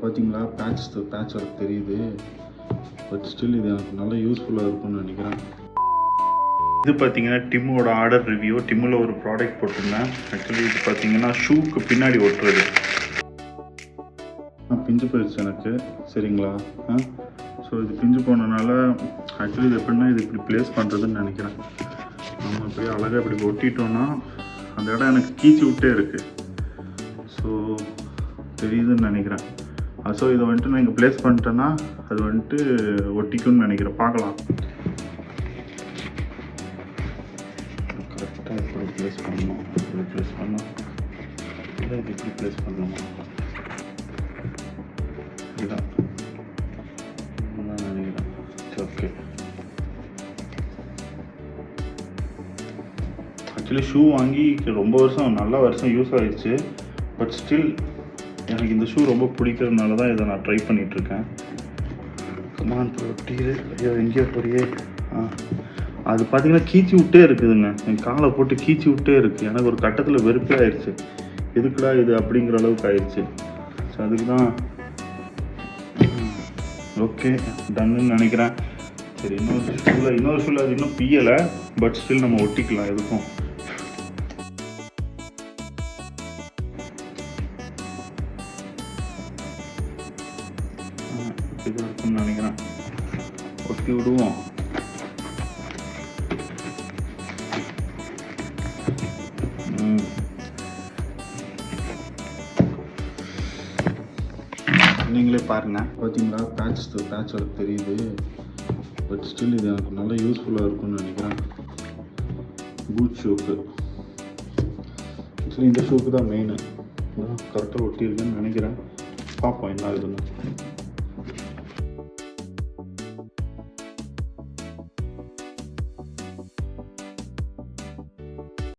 பார்த்தீங்களா patch work தெரியுது. But still இது எனக்கு நல்லா யூஸ்ஃபுல்லாக இருக்கும்னு நினைக்கிறேன். இது பார்த்தீங்கன்னா டிம்மோட ஆர்டர் ரிவ்யூ. டிம்மில் ஒரு ப்ராடக்ட் போட்டிருந்தேன். ஆக்சுவலி இது பார்த்தீங்கன்னா ஷூக்கு பின்னாடி ஒட்டுறது. பிஞ்சு போயிடுச்சு எனக்கு, சரிங்களா? ஸோ இது பிஞ்சு போனதுனால ஆக்சுவலி இது எப்படின்னா இது இப்படி ப்ளேஸ் பண்ணுறதுன்னு நினைக்கிறேன். நம்ம அப்படியே அழகாக இப்படி ஒட்டிட்டோன்னா அந்த இடம் எனக்கு கீச்சி விட்டே இருக்குது. ஸோ தெரியுதுன்னு நினைக்கிறேன். ஸோ இதை வந்துட்டு நான் இங்கே ப்ளேஸ் பண்ணிட்டேன்னா அது வந்துட்டு ஒட்டிக்கும்னு நினைக்கிறேன். பார்க்கலாம். கரெக்டாக எப்படி ப்ளேஸ் பண்ணணும், இப்படி ப்ளேஸ் பண்ணணும், இல்லை இது இப்படி ப்ளேஸ் பண்ணணுமா? இதுதான் நினைக்கிறேன். ஓகே. ஆக்சுவலி ஷூ வாங்கி ரொம்ப நல்ல வருஷம் யூஸ் ஆகிடுச்சு. பட் ஸ்டில் எனக்கு இந்த ஷூ ரொம்ப பிடிக்கிறதுனால தான் இதை நான் ட்ரை பண்ணிகிட்ருக்கேன். கமான் போட்டியே ஐயோ எங்கேயோ போறியே. அது பார்த்தீங்கன்னா கீச்சி விட்டே இருக்குதுங்க. என் காலை போட்டு கீச்சி விட்டே இருக்குது. எனக்கு ஒரு கட்டத்தில் வெறுப்பே ஆயிடுச்சு. எதுக்குடா இது அப்படிங்கிற அளவுக்கு ஆயிடுச்சு. ஸோ அதுக்கு தான் ஓகே டன்னு நினைக்கிறேன். சரி, இன்னொரு ஷூவில் அது இன்னும் பியலை. பட் ஸ்டில் நம்ம ஒட்டிக்கலாம் எதுக்கும். இப்படிதான் இருக்கும்னு நினைக்கிறேன். ஒட்டி விடுவோம். நீங்களே பாருங்கள். பார்த்தீங்களா பேட்ச் ஒர்க் தெரியுது. பட் ஸ்டில் இது எனக்கு நல்லா யூஸ்ஃபுல்லாக இருக்கும்னு நினைக்கிறேன். பூட் ஷூக்கு ஆக்சுவலி இந்த ஷூக்கு தான் மெயின். கரெக்டாக ஒட்டியிருக்குன்னு நினைக்கிறேன். பார்ப்போம் என்ன ஆகுதுன்னு.